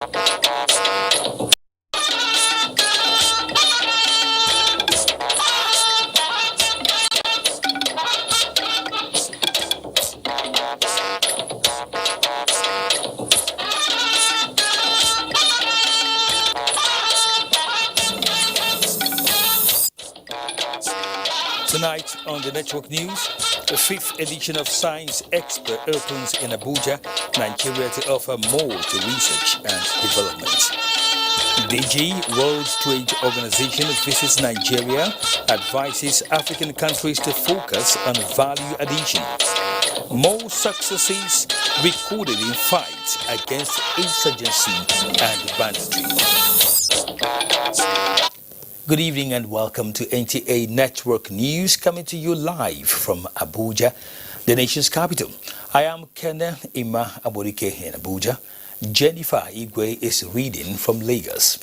Tonight on the Network News, the 5th edition of Science Expo opens in Abuja, Nigeria to offer more to research and development. DG, World Trade Organization, visits Nigeria, advises African countries to focus on value addition. More successes recorded in fights against insurgency and banditry. Good evening and welcome to NTA Network News, coming to you live from Abuja, the nation's capital. I am Kene Ima Aborike in Abuja. Jennifer Igwe is reading from Lagos.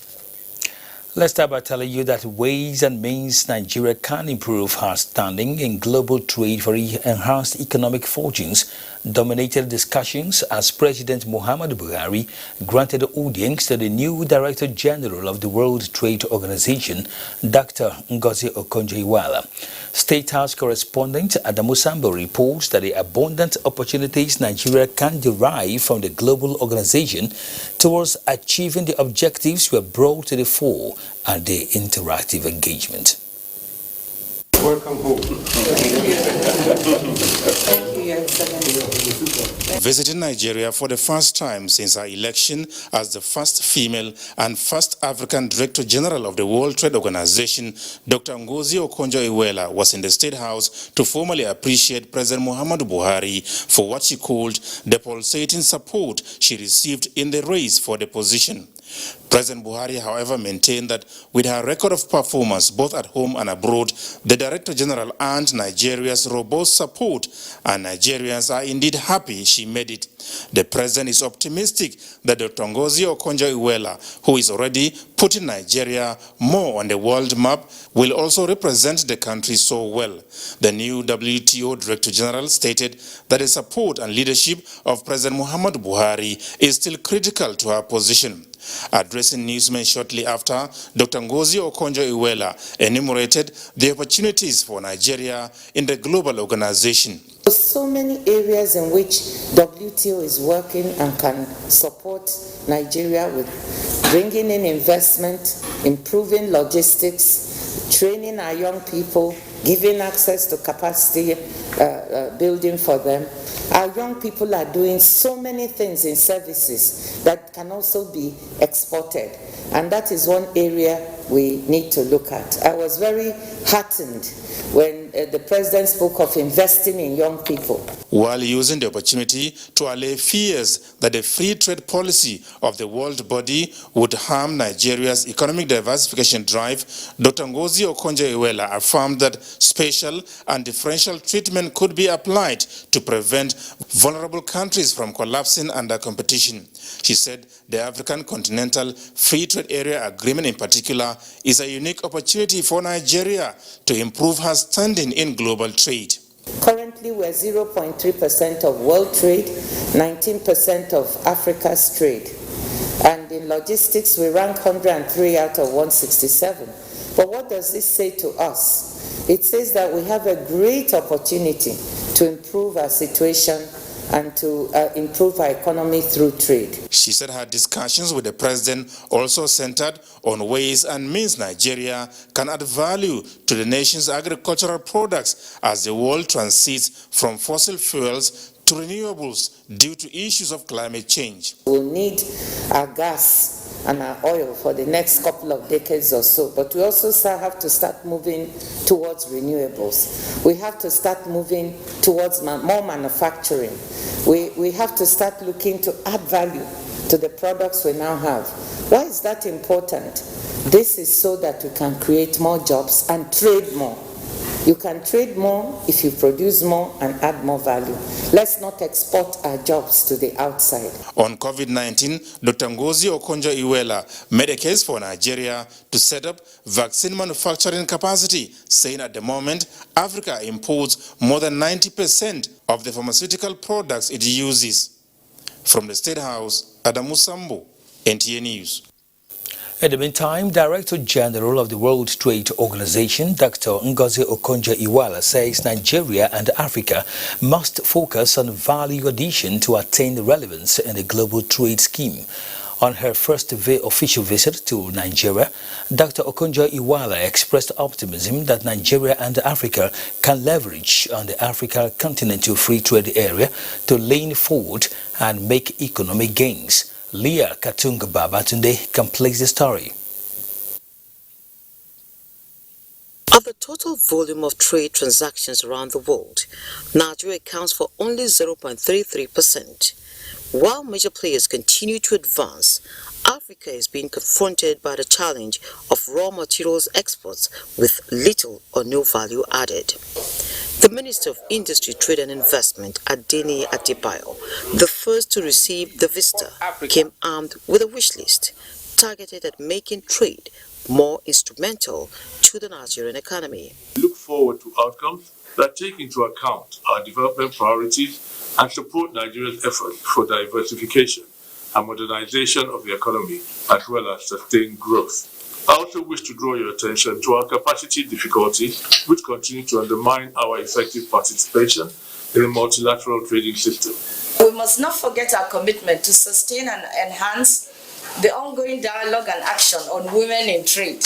Let's start by telling you that ways and means Nigeria can improve her standing in global trade for enhanced economic fortunes dominated discussions as President Muhammadu Buhari granted audience to the new Director General of the World Trade Organization, Dr. Ngozi Okonjo-Iweala. State House correspondent Adamu Sambo reports that the abundant opportunities Nigeria can derive from the global organization towards achieving the objectives were brought to the fore at the interactive engagement. Welcome home. Visiting Nigeria for the first time since her election as the first female and first African Director General of the World Trade Organization, Dr. Ngozi Okonjo-Iweala was in the State House to formally appreciate President Muhammadu Buhari for what she called the pulsating support she received in the race for the position. President Buhari, however, maintained that with her record of performance both at home and abroad, the Director General earned Nigeria's robust support, and Nigerians are indeed happy she made it. The President is optimistic that Dr. Ngozi Okonjo-Iweala, who is already putting Nigeria more on the world map, will also represent the country so well. The new WTO Director General stated that the support and leadership of President Muhammadu Buhari is still critical to her position. Addressing newsmen shortly after, Dr. Ngozi Okonjo-Iweala enumerated the opportunities for Nigeria in the global organization. So many areas in which WTO is working and can support Nigeria with bringing in investment, improving logistics, training our young people, giving access to capacity building for them. Our young people are doing so many things in services that can also be exported. And that is one area we need to look at. I was very heartened when the President spoke of investing in young people. While using the opportunity to allay fears that the free trade policy of the world body would harm Nigeria's economic diversification drive, Dr. Ngozi Okonjo-Iweala affirmed that special and differential treatment could be applied to prevent vulnerable countries from collapsing under competition. She said the African Continental Free Trade Area Agreement in particular is a unique opportunity for Nigeria to improve her standing in global trade. Currently, we're 0.3% of world trade, 19% of Africa's trade. And in logistics, we rank 103 out of 167. But what does this say to us? It says that we have a great opportunity to improve our situation and to improve our economy through trade. She said her discussions with the President also centered on ways and means Nigeria can add value to the nation's agricultural products as the world transits from fossil fuels to renewables due to issues of climate change. We'll need our gas and our oil for the next couple of decades or so, but we also have to start moving towards renewables. We have to start moving towards more manufacturing. We have to start looking to add value to the products we now have. Why is that important? This is so that we can create more jobs and trade more. You can trade more if you produce more and add more value. Let's not export our jobs to the outside. On COVID-19, Dr. Ngozi Okonjo-Iweala made a case for Nigeria to set up vaccine manufacturing capacity, saying at the moment, Africa imports more than 90% of the pharmaceutical products it uses. From the State House, Adamu Sambo, NTA News. In the meantime, Director General of the World Trade Organization, Dr. Ngozi Okonjo-Iweala, says Nigeria and Africa must focus on value addition to attain relevance in the global trade scheme. On her first official visit to Nigeria, Dr. Okonjo-Iweala expressed optimism that Nigeria and Africa can leverage on the African Continental Free Trade Area to lean forward and make economic gains. Leah Katunga Babatunde completes the story. Of the total volume of trade transactions around the world, Nigeria accounts for only 0.33%. While major players continue to advance, Africa is being confronted by the challenge of raw materials exports with little or no value added. The Minister of Industry, Trade and Investment, Adeni Adebayo, the first to receive the visitor, came armed with a wish list targeted at making trade more instrumental to the Nigerian economy. Look forward to outcomes that take into account our development priorities and support Nigeria's efforts for diversification and modernization of the economy, as well as sustained growth. I also wish to draw your attention to our capacity difficulties, which continue to undermine our effective participation in the multilateral trading system. We must not forget our commitment to sustain and enhance the ongoing dialogue and action on women in trade.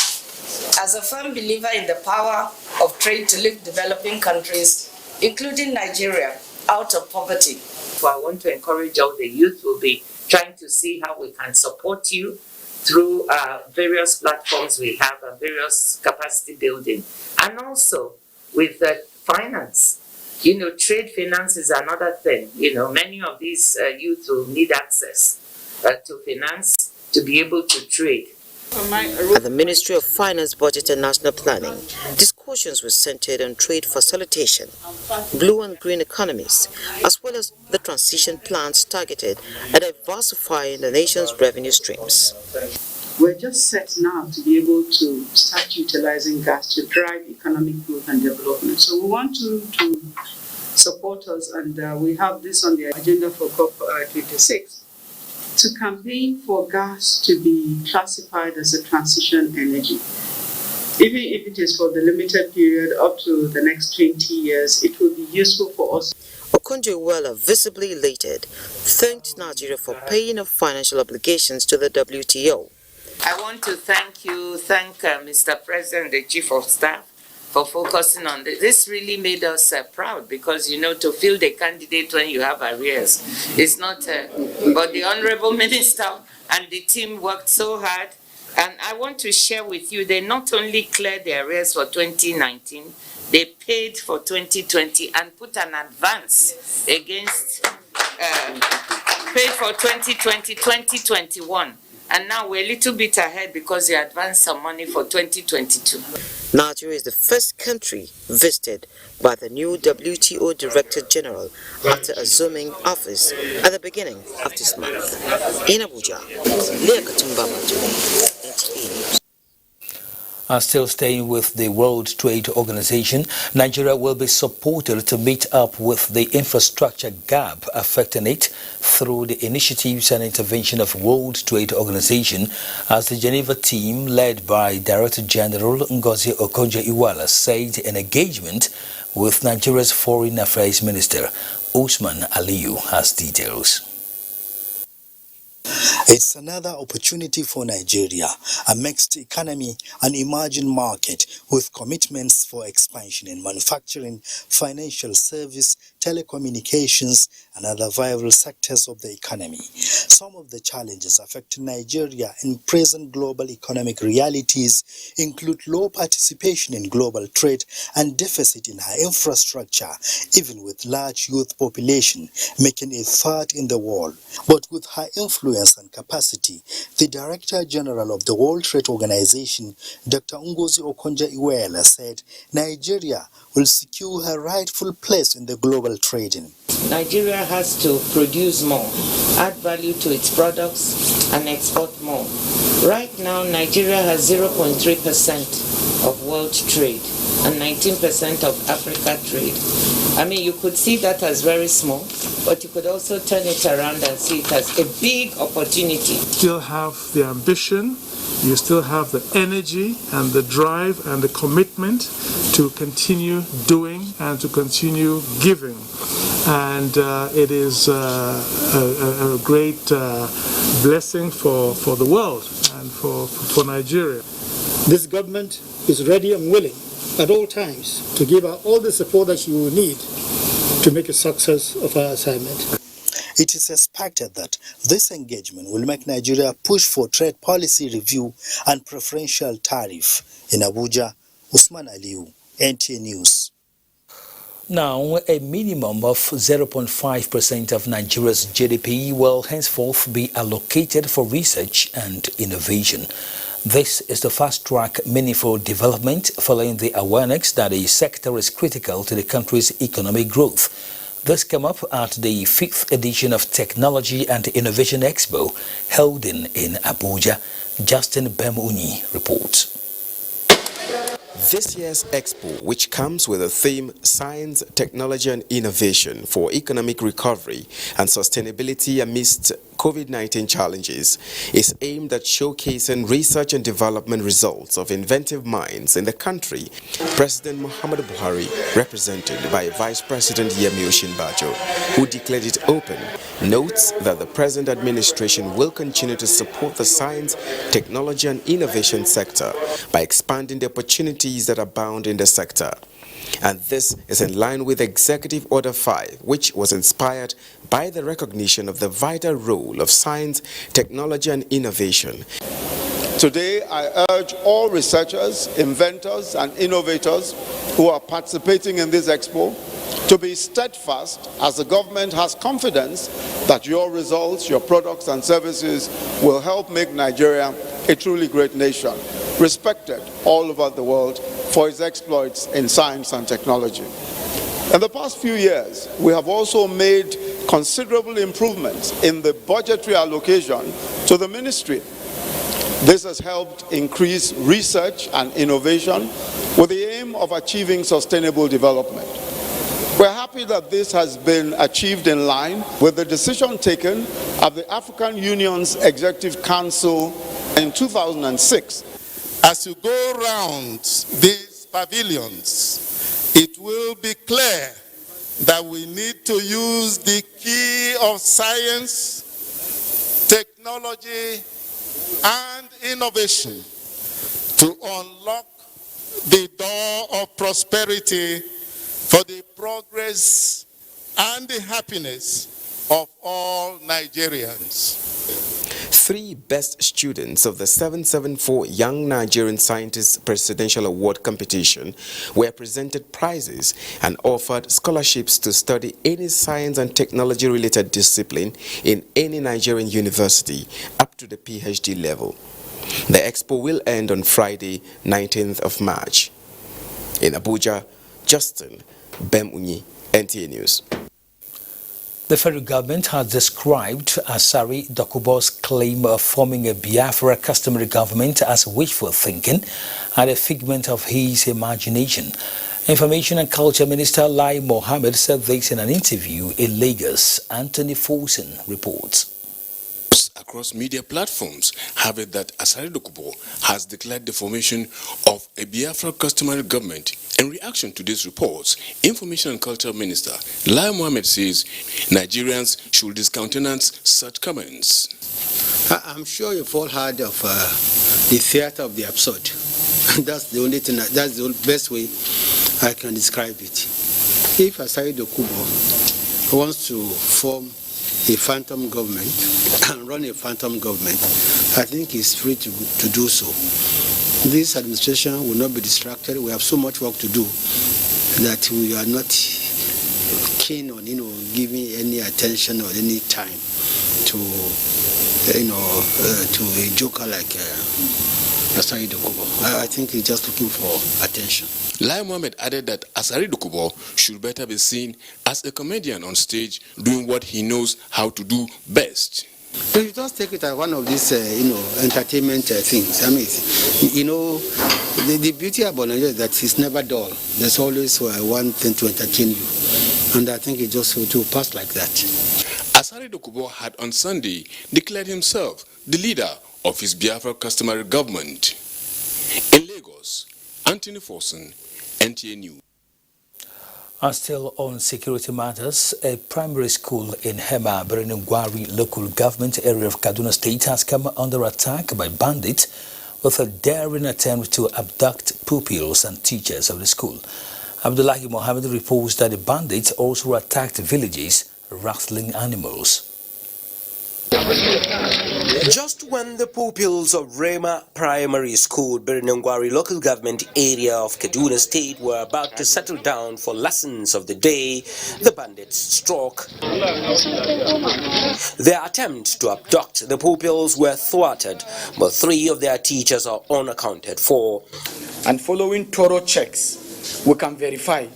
As a firm believer in the power of trade to lift developing countries, including Nigeria, out of poverty. So I want to encourage all the youth. We'll be trying to see how we can support you through various platforms we have and various capacity building. And also with finance. You know, trade finance is another thing. You know, many of these youth will need access to finance to be able to trade. At the Ministry of Finance, Budget and National Planning, discussions were centered on trade facilitation, blue and green economies, as well as the transition plans targeted at diversifying the nation's revenue streams. We're just set now to be able to start utilizing gas to drive economic growth and development. So we want to support us, and we have this on the agenda for COP26. To campaign for gas to be classified as a transition energy. Even if it is for the limited period up to the next 20 years, it will be useful for us. Okonjo-Iweala, visibly elated, thanked Nigeria for paying off financial obligations to the WTO. I want to thank Mr. President, the Chief of Staff, for focusing on this. This really made us proud because, you know, to field a candidate when you have arrears is not, but the Honorable Minister and the team worked so hard. And I want to share with you, they not only cleared the arrears for 2019, they paid for 2020 and put an advance against, paid for 2020, 2021. And now we're a little bit ahead because they advanced some money for 2022. Nigeria is the first country visited by the new WTO Director General after assuming office at the beginning of this month. In Abuja, Leah Katumba Babatunde, NTA News. Still staying with the World Trade Organization, Nigeria will be supported to meet up with the infrastructure gap affecting it through the initiatives and intervention of World Trade Organization, as the Geneva team led by Director General Ngozi Okonjo-Iweala said in engagement with Nigeria's Foreign Affairs Minister. Usman Aliyu has details. It's another opportunity for Nigeria, a mixed economy, an emerging market with commitments for expansion in manufacturing, financial service, telecommunications, and other vital sectors of the economy. Some of the challenges affecting Nigeria in present global economic realities include low participation in global trade and deficit in her infrastructure, even with large youth population making a third in the world. But with her influence and capacity, the Director General of the World Trade Organization, Dr. Ngozi Okonjo-Iweala, said Nigeria will secure her rightful place in the global trading. Nigeria has to produce more, add value to its products, and export more. Right now, Nigeria has 0.3% of world trade and 19% of Africa trade. I mean, you could see that as very small, but you could also turn it around and see it as a big opportunity. Still have the ambition, you still have the energy and the drive and the commitment to continue doing and to continue giving. And it is a great blessing for the world and for Nigeria. This government is ready and willing at all times to give her all the support that she will need to make a success of our assignment. It is expected that this engagement will make Nigeria push for trade policy review and preferential tariff. In Abuja, Usman Aliu, NTA News. Now, a minimum of 0.5% of Nigeria's GDP will henceforth be allocated for research and innovation. This is the fast-track meaningful development following the awareness that the sector is critical to the country's economic growth. This came up at the 5th edition of Technology and Innovation Expo held in Abuja. Justin Bemunyi reports. This year's expo, which comes with a theme Science, Technology and Innovation for Economic Recovery and Sustainability Amidst COVID-19 Challenges, is aimed at showcasing research and development results of inventive minds in the country. President Muhammadu Buhari, represented by Vice President Yemi Osinbajo, who declared it open, notes that the present administration will continue to support the science, technology and innovation sector by expanding the opportunities that abound in the sector. And this is in line with Executive Order 5, which was inspired by the recognition of the vital role of science, technology and innovation. Today, I urge all researchers, inventors and innovators who are participating in this expo to be steadfast, as the government has confidence that your results, your products and services will help make Nigeria a truly great nation, respected all over the world for its exploits in science and technology. In the past few years, we have also made considerable improvements in the budgetary allocation to the ministry. This has helped increase research and innovation with the aim of achieving sustainable development. We're happy that this has been achieved in line with the decision taken at the African Union's Executive Council in 2006. As you go around these pavilions, it will be clear that we need to use the key of science, technology, and innovation to unlock the door of prosperity for the progress and the happiness of all Nigerians. 3 best students of the 774 Young Nigerian Scientists Presidential Award competition were presented prizes and offered scholarships to study any science and technology related discipline in any Nigerian university up to the PhD level. The expo will end on Friday, 19th of March. In Abuja, Justin Bemunyi, NTA News. The federal government has described Asari Dokubo's claim of forming a Biafra customary government as wishful thinking and a figment of his imagination. Information and Culture Minister Lai Mohammed said this in an interview in Lagos. Anthony Folson reports. Across media platforms have it that Asari Dokubo has declared the formation of a Biafra customary government. In reaction to these reports, Information and Culture Minister Lai Mohammed says Nigerians should discountenance such comments. I'm sure you've all heard of the theater of the absurd. That's the only thing, that's the best way I can describe it. If Asari Dokubo wants to form a phantom government and run a phantom government, I think he's free to do so. This administration will not be distracted. We have so much work to do that we are not keen on, giving any attention or any time to, to a joker like Asari Dokubo. I think he's just looking for attention. Lai Mohammed added that Asari Dokubo should better be seen as a comedian on stage doing what he knows how to do best. So you just take it as one of these, entertainment things. I mean, the beauty about Nigeria is that it's never dull. There's always one thing to entertain you. And I think it just will pass like that. Asari Dokubo had on Sunday declared himself the leader of his Biafra customary government. In Lagos, Anthony Forson, NTA News. And still on security matters, a primary school in Hema, Berenengwari local government area of Kaduna State has come under attack by bandits with a daring attempt to abduct pupils and teachers of the school. Abdullahi Mohammed reports that the bandits also attacked villages, rattling animals. Just when the pupils of Rema Primary School, Berenengwari local government area of Kaduna State were about to settle down for lessons of the day, the bandits struck. Their attempt to abduct the pupils were thwarted, but 3 of their teachers are unaccounted for. And following thorough checks, we can verify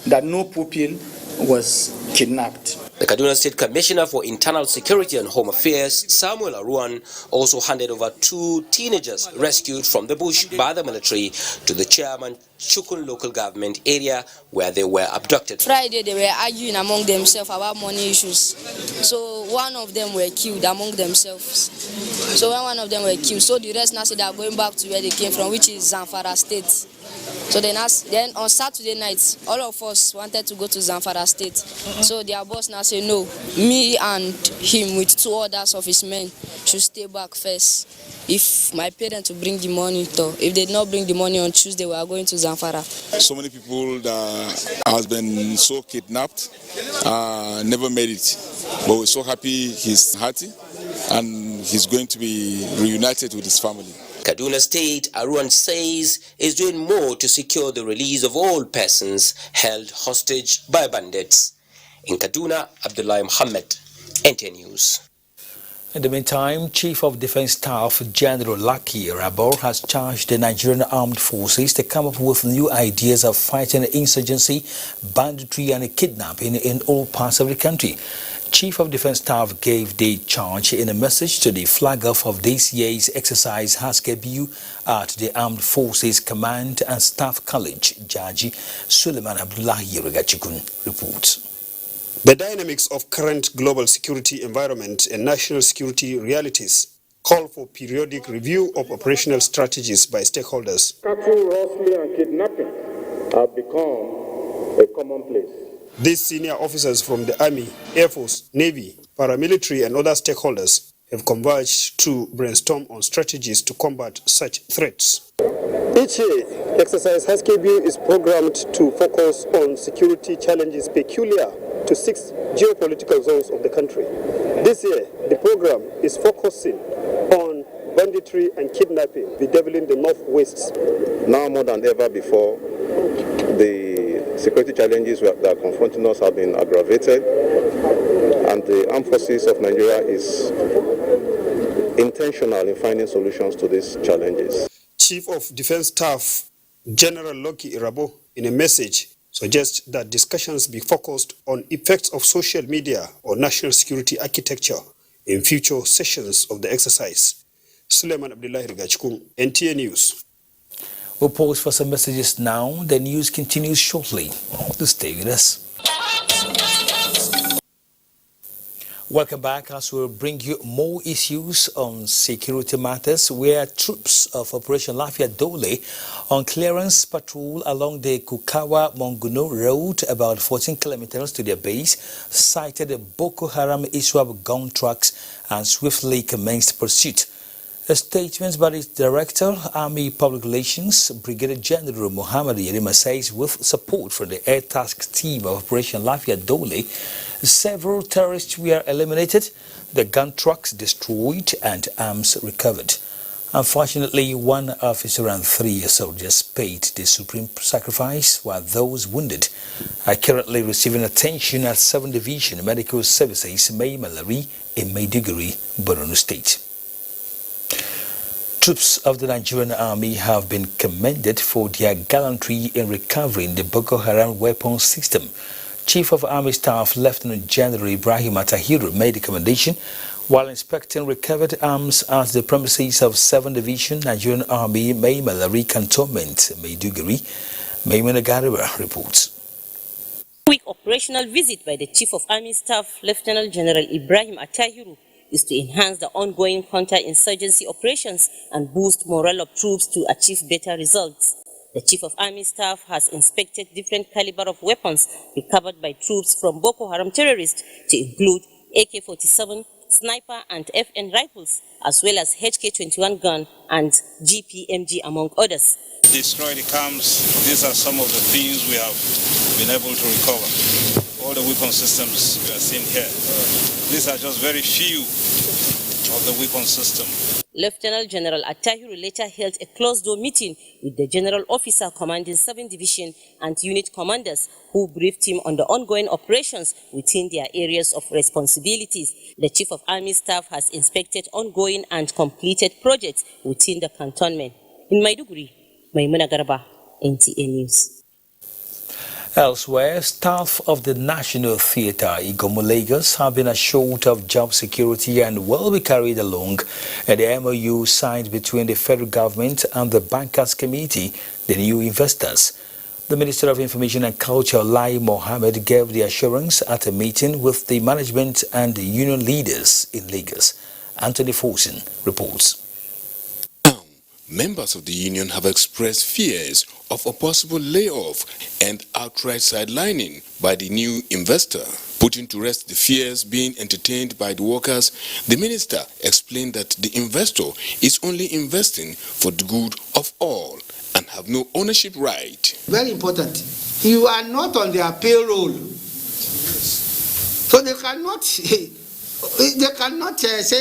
that no pupil was kidnapped. The Kaduna State Commissioner for Internal Security and Home Affairs, Samuel Aruan, also handed over 2 teenagers rescued from the bush by the military to the chairman Chukun local government area where they were abducted. Friday, they were arguing among themselves about money issues. So one of them were killed among themselves. So when one of them were killed, so the rest now said they are going back to where they came from, which is Zamfara State. So then on Saturday night, all of us wanted to go to Zamfara State. So their boss now said, no, me and him with 2 others of his men should stay back first. If my parents will bring the money, if they did not bring the money on Tuesday, we are going to Zamfara. So many people that has been so kidnapped, never made it. But we're so happy he's healthy and he's going to be reunited with his family. Kaduna State, Aruan says, is doing more to secure the release of all persons held hostage by bandits. In Kaduna, Abdullahi Muhammad, NTA News. In the meantime, Chief of Defense Staff General Lucky Rabor has charged the Nigerian Armed Forces to come up with new ideas of fighting insurgency, banditry and kidnapping in all parts of the country. Chief of Defense Staff gave the charge in a message to the flag-off of this year's exercise Haskebu at the Armed Forces Command and Staff College. Jaji Suleiman Abdullahi Regachikun reports. The dynamics of current global security environment and national security realities call for periodic review of operational strategies by stakeholders. Cattle rustling and kidnapping have become a commonplace. These senior officers from the Army, Air Force, Navy, paramilitary and other stakeholders have converged to brainstorm on strategies to combat such threats. Each year, exercise Haskebu is programmed to focus on security challenges peculiar to 6 geopolitical zones of the country. This year, the program is focusing on banditry and kidnapping, bedeviling the Northwest. Now more than ever before, the security challenges that are confronting us have been aggravated, and the armed forces of Nigeria is intentional in finding solutions to these challenges. Chief of Defense Staff General Lucky Irabo, in a message, suggests that discussions be focused on effects of social media or national security architecture in future sessions of the exercise. Suleiman Abdullahi Regachikun, NTA News. We'll pause for some messages now. The news continues shortly. Stay with us. Welcome back as we'll bring you more issues on security matters, where troops of Operation Lafia Dole on clearance patrol along the Kukawa-Monguno Road, about 14 kilometers to their base, sighted Boko Haram ISWAP gun trucks and swiftly commenced pursuit. A statement by its Director, Army Public Relations, Brigadier General Muhammad Yerima says, with support from the Air Task Team of Operation Lafia Dole, several terrorists were eliminated, the gun trucks destroyed and arms recovered. Unfortunately, 1 officer and 3 soldiers paid the supreme sacrifice, while those wounded are currently receiving attention at 7th Division Medical Services, May Malari in Maiduguri, Borno State. Troops of the Nigerian Army have been commended for their gallantry in recovering the Boko Haram weapon system. Chief of Army Staff Lieutenant General Ibrahim Atahiru made the commendation While inspecting recovered arms at the premises of 7th Division Nigerian Army May Malari Cantonment, Maiduguri, Maimuna Gariba reports. Quick operational visit by the Chief of Army Staff, Lieutenant General Ibrahim Atahiru, is to enhance the ongoing counter-insurgency operations and boost morale of troops to achieve better results. The Chief of Army Staff has inspected different caliber of weapons recovered by troops from Boko Haram terrorists to include AK-47, sniper and FN rifles, as well as HK-21 gun and GPMG, among others. Destroy the camps. These are some of the things we have been able to recover. All the weapon systems you are seeing here. These are just very few of the weapon system. Lieutenant General Atahiru later held a closed-door meeting with the General Officer commanding 7th Division and unit commanders who briefed him on the ongoing operations within their areas of responsibilities. The Chief of Army Staff has inspected ongoing and completed projects within the cantonment. In Maiduguri, Maimuna Garba, NTA News. Elsewhere, staff of the National Theatre Igomo Lagos have been assured of job security and will be carried along at the MOU signed between the federal government and the Bankers Committee, the new investors. The Minister of Information and Culture, Lai Mohammed, gave the assurance at a meeting with the management and the union leaders in Lagos. Anthony Forson reports. Members of the union have expressed fears of a possible layoff and outright sidelining by the new investor. Putting to rest the fears being entertained by the workers, the minister explained that the investor is only investing for the good of all and have no ownership right. Very important. You are not on their payroll. So they cannot say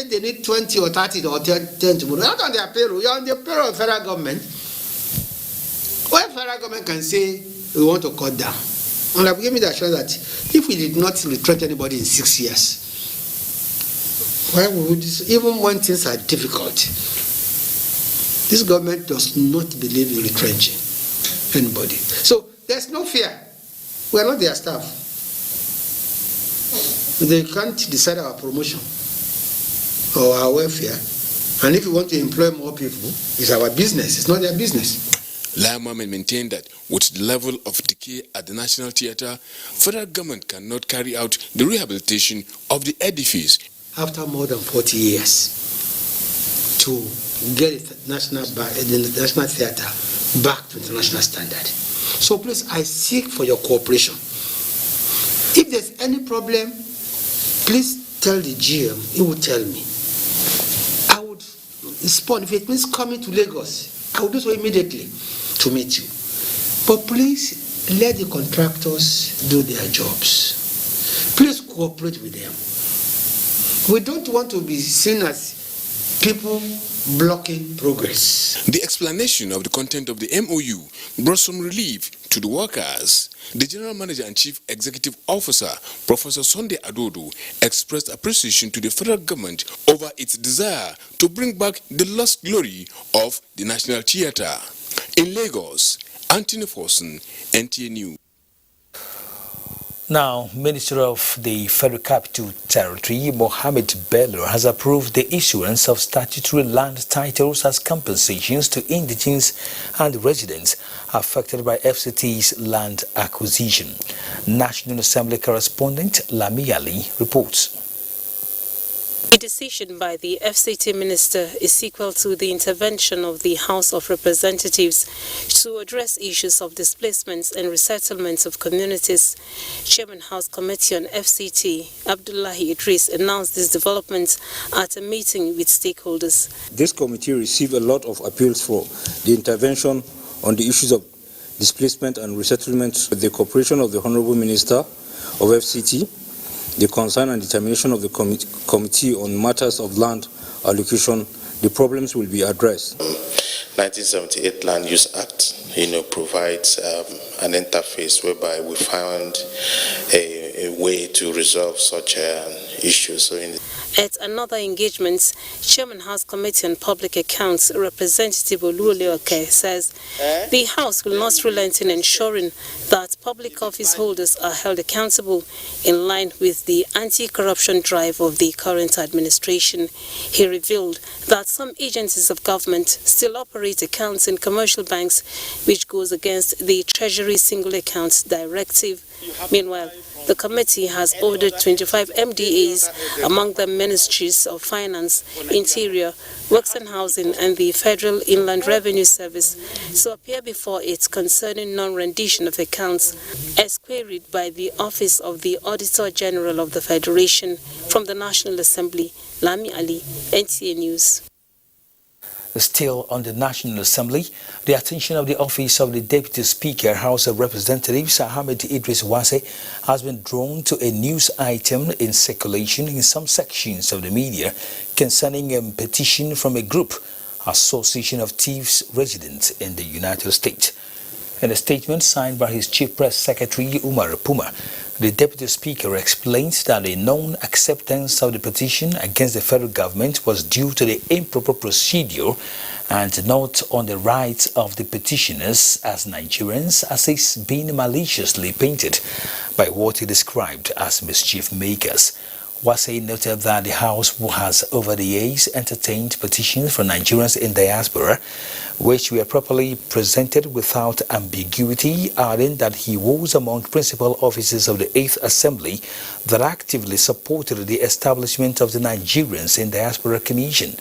they need 20 or 30 or 10 tomorrow. Not on their payroll. You're on the payroll of federal government. What federal government can say we want to cut down? And I've given me the assurance that if we did not retrench anybody in 6 years, why would this, even when things are difficult, this government does not believe in retrenching anybody. So there's no fear. We are not their staff. They can't decide our promotion or our welfare. And if we want to employ more people, it's our business. It's not their business. Lai Mohammed maintained that with the level of decay at the National Theatre, federal government cannot carry out the rehabilitation of the edifice. After more than 40 years, to get the National Theatre back to international standard. So please, I seek for your cooperation. If there's any problem, please tell the GM, he will tell me. I would respond. If it means coming to Lagos, I will do so immediately to meet you. But please, let the contractors do their jobs. Please cooperate with them. We don't want to be seen as people blocking progress. The explanation of the content of the MOU brought some relief to the workers. The General Manager and Chief Executive Officer, Professor Sunday Adodo, expressed appreciation to the federal government over its desire to bring back the lost glory of the National Theatre. In Lagos, Anthony Forson, NTA News. Now, Minister of the Federal Capital Territory, Mohammed Bello, has approved the issuance of statutory land titles as compensations to indigents and residents affected by FCT's land acquisition. National Assembly correspondent Lami Ali reports. The decision by the FCT minister is equal to the intervention of the House of Representatives to address issues of displacements and resettlements of communities. Chairman House Committee on FCT, Abdullahi Idris, announced this development at a meeting with stakeholders. This committee received a lot of appeals for the intervention on the issues of displacement and resettlement with the cooperation of the Honorable Minister of FCT. The concern and determination of the committee on matters of land allocation, the problems will be addressed. 1978 Land Use Act, provides an interface whereby we found a way to resolve such issues. So at another engagement, Chairman House Committee on Public Accounts, Representative Oluoleoke, says the House will not relent in ensuring that public office holders are held accountable in line with the anti-corruption drive of the current administration. He revealed that some agencies of government still operate accounts in commercial banks, which goes against the Treasury Single Accounts Directive. Meanwhile, the committee has ordered 25 MDAs, among them Ministries of Finance, Interior, Works and Housing, and the Federal Inland Revenue Service, to appear before it concerning non-rendition of accounts, as queried by the Office of the Auditor General of the Federation. From the National Assembly, Lami Ali, NTA News. Still on the National Assembly, the attention of the Office of the Deputy Speaker, House of Representatives, Ahmed Idris Wase, has been drawn to a news item in circulation in some sections of the media concerning a petition from a group, Association of Thieves residents in the United States. In a statement signed by his Chief Press Secretary, Umar Puma, the Deputy Speaker explained that a non-acceptance of the petition against the federal government was due to the improper procedure and not on the rights of the petitioners as Nigerians, as is being maliciously painted by what he described as mischief makers. Wase noted that the House has over the years entertained petitions from Nigerians in diaspora, which were properly presented without ambiguity, adding that he was among principal officers of the 8th Assembly that actively supported the establishment of the Nigerians in Diaspora Commission.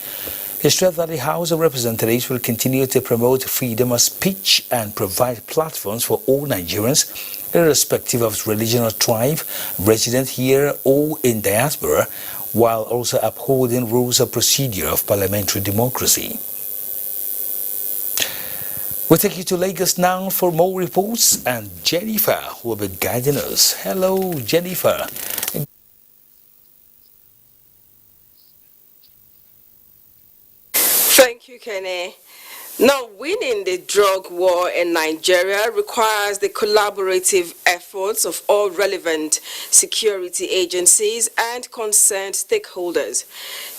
He stressed that the House of Representatives will continue to promote freedom of speech and provide platforms for all Nigerians, irrespective of religion or tribe, resident here or in diaspora, while also upholding rules of procedure of parliamentary democracy. We'll take you to Lagos now for more reports, and Jennifer will be guiding us. Hello, Jennifer. Thank you, Kenny. Now, winning the drug war in Nigeria requires the collaborative efforts of all relevant security agencies and concerned stakeholders.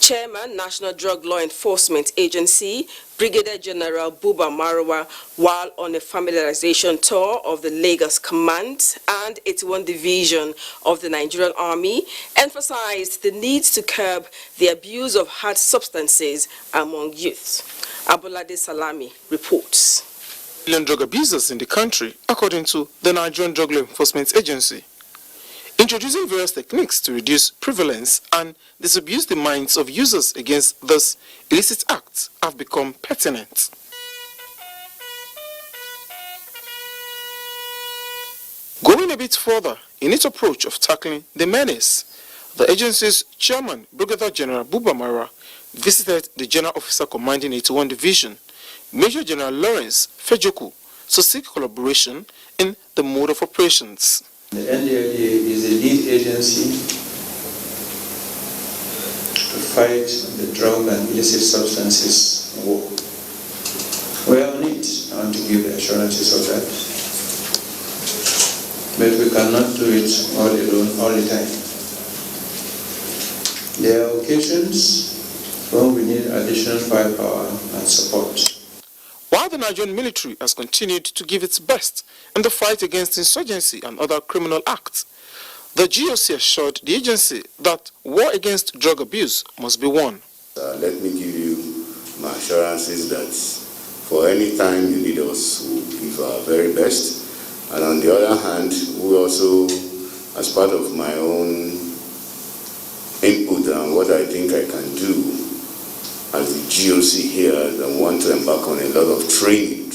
Chairman, National Drug Law Enforcement Agency, Brigadier General Buba Marwa, while on a familiarization tour of the Lagos Command and 81 Division of the Nigerian Army, emphasized the need to curb the abuse of hard substances among youth. Abolade Salami reports. Drug abusers in the country, according to the Nigerian Drug Law Enforcement Agency. Introducing various techniques to reduce prevalence and disabuse the minds of users against this illicit acts have become pertinent. Going a bit further in its approach of tackling the menace, the agency's chairman, Brigadier General Buba Marwa, visited the General Officer Commanding 81 Division, Major General Lawrence Fejoku, to seek collaboration in the mode of operations. The NTA is the lead agency to fight the drug and illicit substances war. We are on it. I want to give the assurances of that. But we cannot do it all alone all the time. There are occasions when we need additional firepower and support. While the Nigerian military has continued to give its best in the fight against insurgency and other criminal acts, the GOC assured the agency that war against drug abuse must be won. Let me give you my assurances that for any time you need us, we'll give our very best. And on the other hand, we also, as part of my own input and what I think I can do, as the GOC here, I want to embark on a lot of training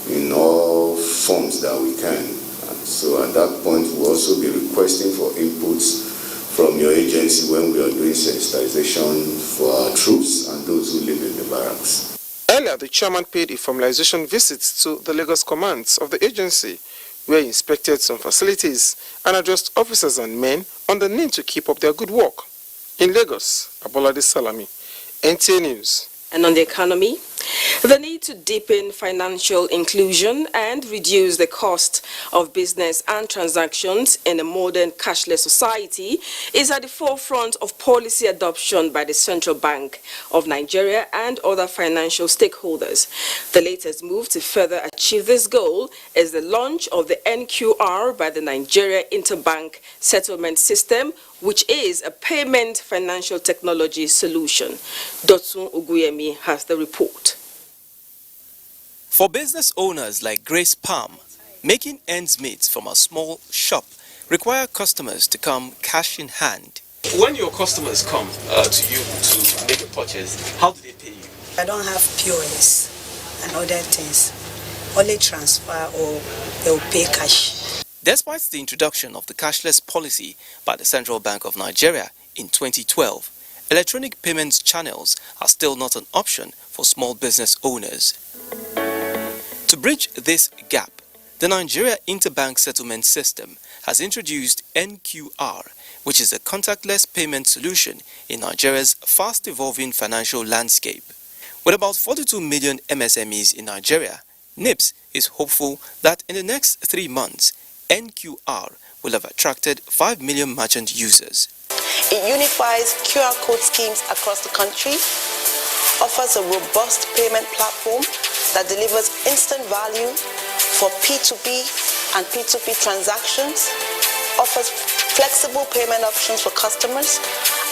in all forms that we can. So at that point, we'll also be requesting for inputs from your agency when we are doing sensitization for our troops and those who live in the barracks. Earlier, the chairman paid a formalization visit to the Lagos commands of the agency, where he inspected some facilities and addressed officers and men on the need to keep up their good work. In Lagos, Abolade Salami, NTA News. And on the economy, The need to deepen financial inclusion and reduce the cost of business and transactions in a modern cashless society is at the forefront of policy adoption by the Central Bank of Nigeria and other financial stakeholders. The latest move to further achieve this goal is the launch of the NQR by the Nigeria Interbank Settlement System, which is a payment financial technology solution. Dotun Uguyemi has the report. For business owners like Grace Palm, making ends meet from a small shop require customers to come cash in hand. When your customers come to you to make a purchase, how do they pay you? I don't have POS and other things, only transfer or they'll pay cash. Despite the introduction of the cashless policy by the Central Bank of Nigeria in 2012, electronic payments channels are still not an option for small business owners. To bridge this gap, the Nigeria Interbank Settlement System has introduced NQR, which is a contactless payment solution in Nigeria's fast-evolving financial landscape. With about 42 million MSMEs in Nigeria, NIPS is hopeful that in the next 3 months, NQR will have attracted 5 million merchant users. It unifies QR code schemes across the country, offers a robust payment platform that delivers instant value for P2B and P2P transactions, offers flexible payment options for customers,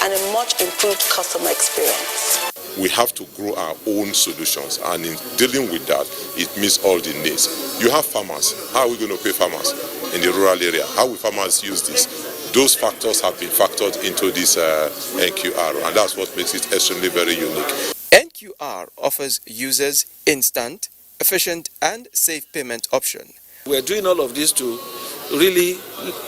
and a much improved customer experience. We have to grow our own solutions, and in dealing with that, it meets all the needs. You have farmers. How are we going to pay farmers in the rural area? How will farmers use this? Those factors have been factored into this NQR, and that's what makes it extremely very unique. NQR offers users instant, efficient, and safe payment option. We're doing all of this to really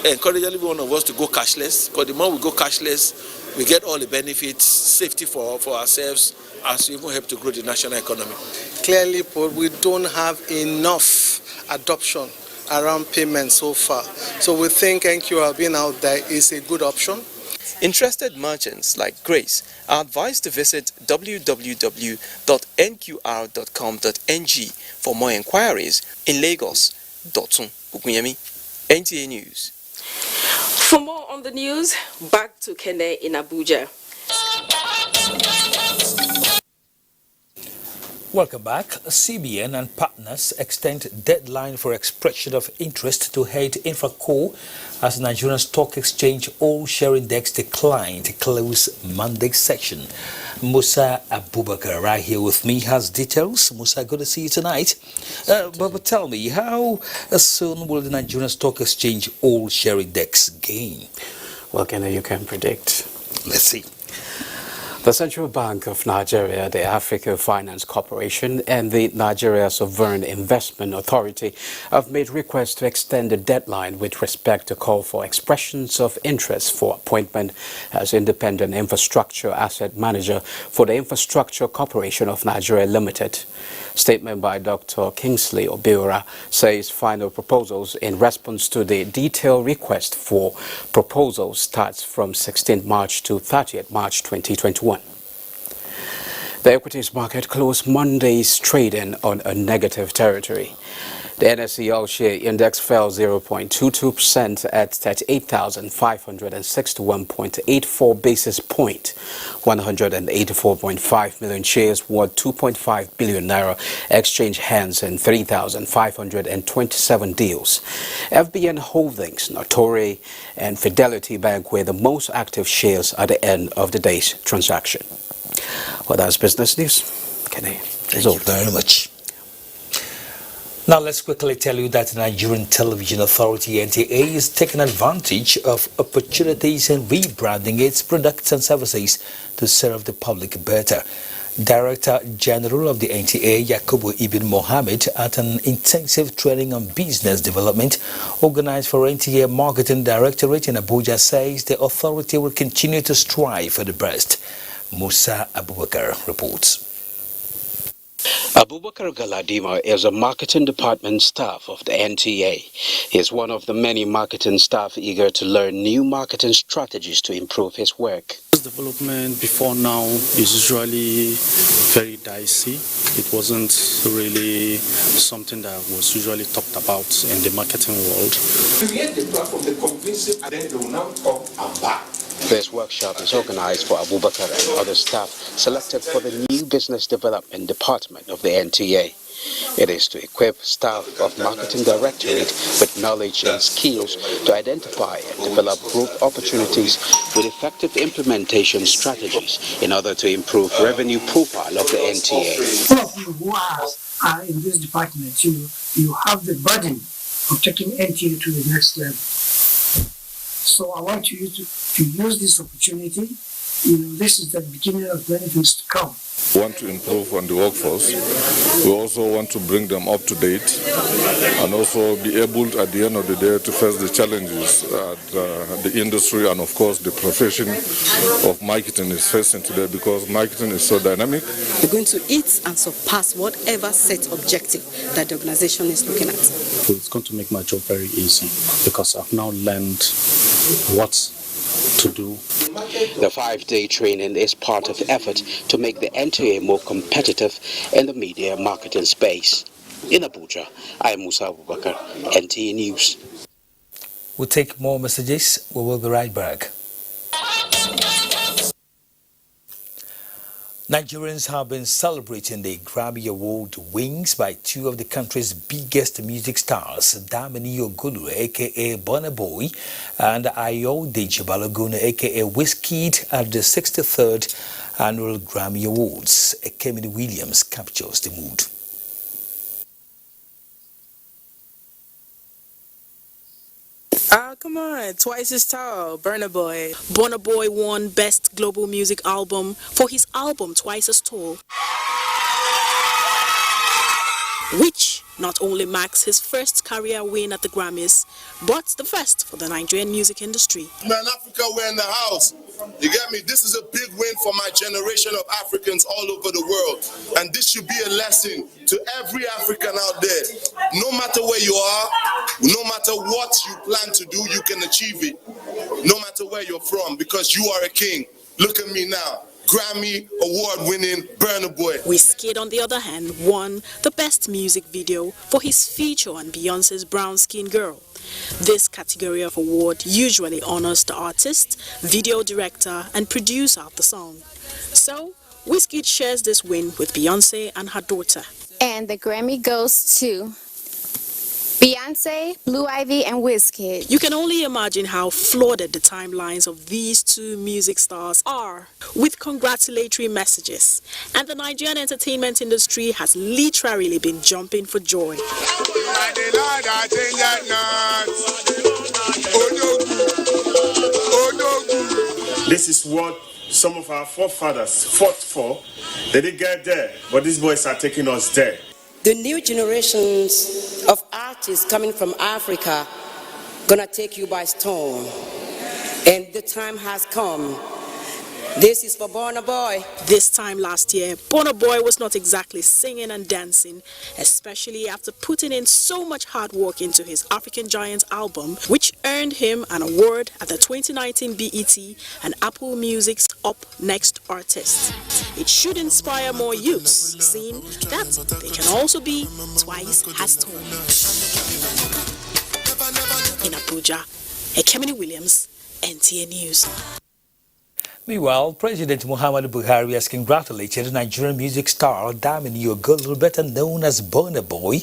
encourage every one of us to go cashless, because the more we go cashless, we get all the benefits, safety for ourselves, as we even help to grow the national economy. Clearly, we don't have enough adoption around payments so far. So we think NQR being out there is a good option. Interested merchants like Grace are advised to visit www.nqr.com.ng for more inquiries in Lagos. Dotun Uguyemi, NTA News. For more on the news, back to Kene in Abuja. Welcome back. CBN and partners extend deadline for expression of interest to head Infraco as Nigerian Stock Exchange all-share index declined to close Monday session. Musa Abubakar right here with me has details. Musa, good to see you tonight. But tell me, how soon will the Nigerian Stock Exchange all-share index gain? Well, Kenny, you can predict. Let's see. The Central Bank of Nigeria, the Africa Finance Corporation, and the Nigeria Sovereign Investment Authority have made requests to extend the deadline with respect to call for expressions of interest for appointment as independent infrastructure asset manager for the Infrastructure Corporation of Nigeria Limited. Statement by Dr. Kingsley Obiora says final proposals in response to the detailed request for proposals starts from 16th March to 30th March 2021. The equities market closed Monday's trading on a negative territory. The NSE all-share index fell 0.22% at 38,561.84 basis point. 184.5 million shares worth 2.5 billion naira exchanged hands in 3,527 deals. FBN Holdings, Notori, and Fidelity Bank were the most active shares at the end of the day's transaction. Well, that's business news. Kenny, thank you very much. Now let's quickly tell you that the Nigerian Television Authority NTA is taking advantage of opportunities in rebranding its products and services to serve the public better. Director General of the NTA, Yakubu Ibn Mohammed, at an intensive training on business development organized for NTA Marketing Directorate in Abuja, says the authority will continue to strive for the best. Musa Abubakar reports. Abubakar Galadima is a marketing department staff of the NTA. He is one of the many marketing staff eager to learn new marketing strategies to improve his work. Development before now is usually very dicey. It wasn't really something that was usually talked about in the marketing world. Create the platform, the convincing, and then they will now come and back. This workshop is organized for Abubakar and other staff selected for the new Business Development Department of the NTA. It is to equip staff of Marketing Directorate with knowledge and skills to identify and develop growth opportunities with effective implementation strategies in order to improve revenue profile of the NTA. All of you who are in this department, you have the burden of taking NTA to the next level. So I want you to use this opportunity. This is the beginning of many things to come. We want to improve on the workforce. We also want to bring them up to date and also be able at the end of the day to face the challenges that the industry and of course the profession of marketing is facing today, because marketing is so dynamic. We're going to hit and surpass whatever set objective that the organization is looking at. It's going to make my job very easy because I've now learned what to do. The 5-day training is part of the effort to make the NTA more competitive in the media marketing space. In Abuja, I am Musa Abubakar, NTA News. We'll take more messages. We will be right back. Nigerians have been celebrating the Grammy Award wins by two of the country's biggest music stars, Damini Ogulu, aka Burna Boy, and Ayodeji Balogun, aka Wizkid, at the 63rd Annual Grammy Awards. Kemini Williams captures the mood. Come on, twice as tall, Burna Boy. Burna Boy won Best Global Music Album for his album Twice as Tall, which not only marks his first career win at the Grammys, but the first for the Nigerian music industry. Man, Africa, we're in the house. You get me? This is a big win for my generation of Africans all over the world. And this should be a lesson to every African out there. No matter where you are, no matter what you plan to do, you can achieve it. No matter where you're from, because you are a king. Look at me now. Grammy award-winning Burna Boy. Wizkid, on the other hand, won the Best Music Video for his feature on Beyonce's Brown Skin Girl. This category of award usually honors the artist, video director, and producer of the song. So, Wizkid shares this win with Beyonce and her daughter. And the Grammy goes to Beyonce, Blue Ivy, and Wizkid. You can only imagine how flooded the timelines of these two music stars are with congratulatory messages. And the Nigerian entertainment industry has literally been jumping for joy. This is what some of our forefathers fought for. They didn't get there, but these boys are taking us there. The new generations of artists coming from Africa gonna take you by storm, and the time has come. This is for Burna Boy. This time last year, Burna Boy was not exactly singing and dancing, especially after putting in so much hard work into his African Giant album, which earned him an award at the 2019 BET and Apple Music's Up Next Artist. It should inspire more youths, seeing that they can also be twice as tall. In Abuja, Kemini Williams, NTA News. Meanwhile, President Muhammadu Buhari has congratulated Nigerian music star Damini Ogulu, better known as Burna Boy,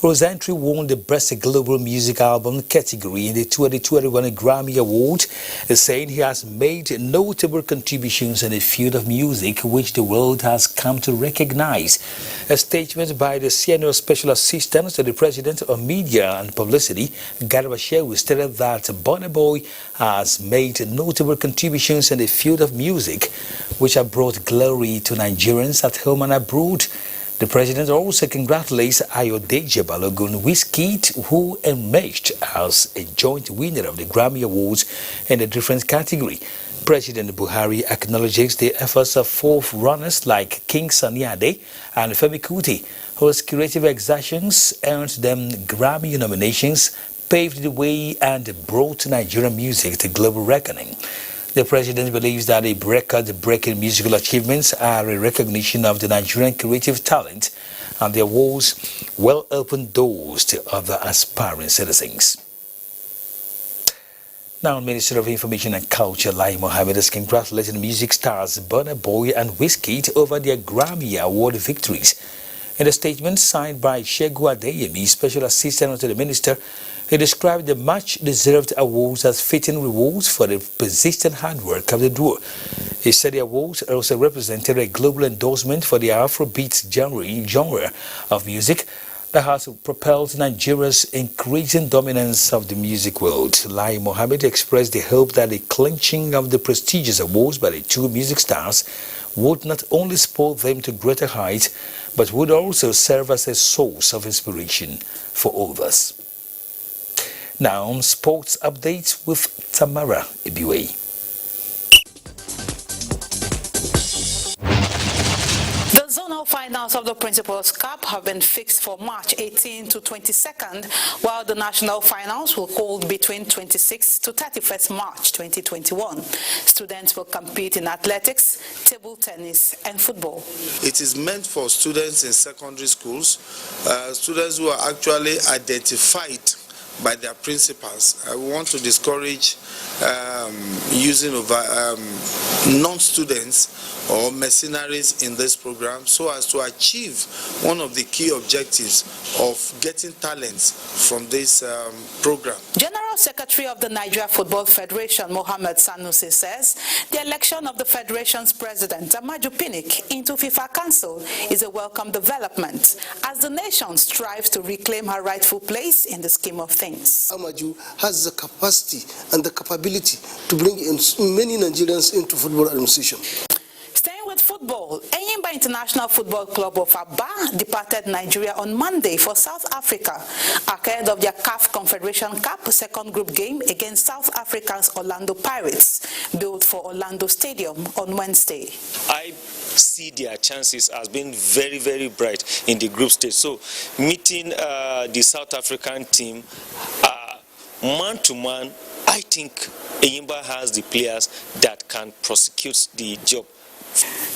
whose entry won the Best Global Music Album category in the 2021 Grammy Award, saying he has made notable contributions in the field of music, which the world has come to recognize. A statement by the Senior Special Assistant to the President of Media and Publicity, Garba Shehu, stated that Burna Boy has made notable contributions in the field of music, which have brought glory to Nigerians at home and abroad. The president also congratulates Ayodeji Balogun Wizkid, who emerged as a joint winner of the Grammy Awards in a different category. President Buhari acknowledges the efforts of fourth runners like King Sunny Ade and Femi Kuti, whose creative exertions earned them Grammy nominations, paved the way and brought Nigerian music to global reckoning. The president believes that the record-breaking musical achievements are a recognition of the Nigerian creative talent, and the awards will open doors to other aspiring citizens. Now, Minister of Information and Culture Lai Mohammed has congratulated music stars Burna Boy and Wizkid over their Grammy Award victories. In a statement signed by Shegu Adeyemi, Special Assistant to the Minister, he described the much-deserved awards as fitting rewards for the persistent hard work of the duo. He said the awards also represented a global endorsement for the Afrobeat genre of music that has propelled Nigeria's increasing dominance of the music world. Lai Mohammed expressed the hope that the clinching of the prestigious awards by the two music stars would not only spur them to greater heights, but would also serve as a source of inspiration for others. Now, sports updates with Tamara Ibiwe. The zonal finals of the Principals Cup have been fixed for March 18 to 22nd, while the national finals will hold between 26 to 31st March 2021. Students will compete in athletics, table tennis, and football. It is meant for students in secondary schools, students who are actually identified by their principals. We want to discourage using of non-students or mercenaries in this program so as to achieve one of the key objectives of getting talents from this program. General Secretary of the Nigeria Football Federation, Mohammed Sanusi, says the election of the Federation's president, Amaju Pinnick, into FIFA Council is a welcome development as the nation strives to reclaim her rightful place in the scheme of things. Amaju has the capacity and the capability to bring in many Nigerians into football administration. Staying with football, Enyimba International Football Club of Aba departed Nigeria on Monday for South Africa ahead of their CAF Confederation Cup second group game against South Africa's Orlando Pirates, built for Orlando Stadium on Wednesday. I see their chances as being very, very bright in the group stage. So meeting the South African team man to man, I think Enyimba has the players that can prosecute the job.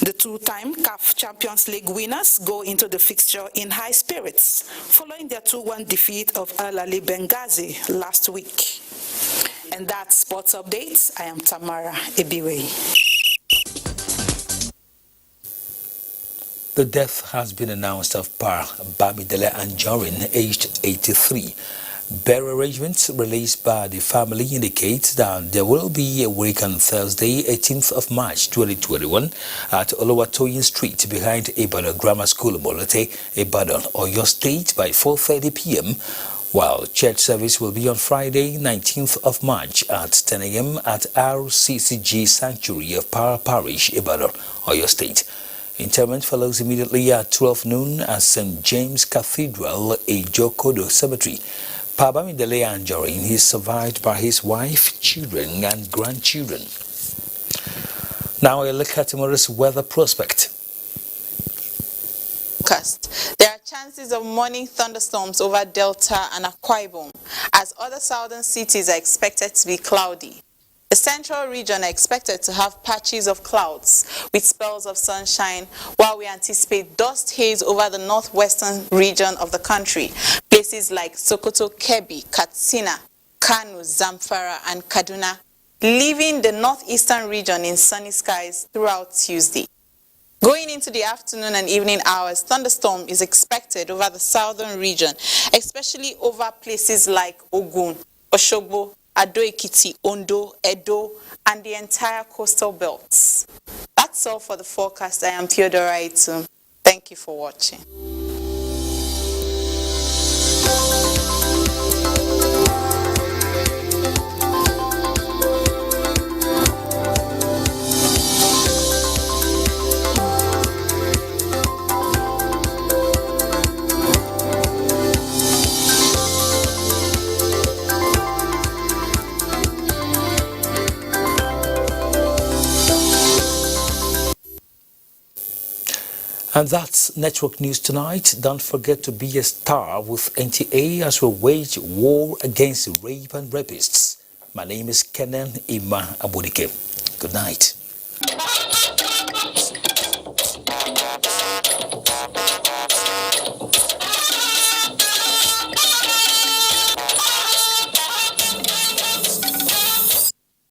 The two-time CAF Champions League winners go into the fixture in high spirits, following their 2-1 defeat of Al Ali Benghazi last week. And that's Sports Updates. I am Tamara Ibiwe. The death has been announced of Pa Bamidele Anjorin, aged 83. Burial arrangements released by the family indicate that there will be a wake on Thursday, 18th of March 2021 at Oluwatoyin Street behind Ibadan Grammar School, Molote, Ibadan, Oyo State by 4:30 p.m., while church service will be on Friday, 19th of March at 10 a.m. at RCCG Sanctuary of Para Parish, Ibadan, Oyo State. Interment follows immediately at 12 noon at St. James Cathedral, Ejokodo Cemetery. Pa Bamidele Anjorin is survived by his wife, children, and grandchildren. Now a look at tomorrow's weather prospect. There are chances of morning thunderstorms over Delta and Akwa Ibom, as other southern cities are expected to be cloudy. The central region are expected to have patches of clouds with spells of sunshine, while we anticipate dust haze over the northwestern region of the country. Places like Sokoto, Kebbi, Katsina, Kano, Zamfara, and Kaduna, leaving the northeastern region in sunny skies throughout Tuesday. Going into the afternoon and evening hours, thunderstorm is expected over the southern region, especially over places like Ogun, Oshogbo, Ado-Ekiti, Ondo, Edo, and the entire coastal belts. That's all for the forecast. I am Theodora Itu. Thank you for watching. And that's Network News tonight. Don't forget to be a star with NTA as we wage war against rape and rapists. My name is Kenan Ima Abudike. Good night.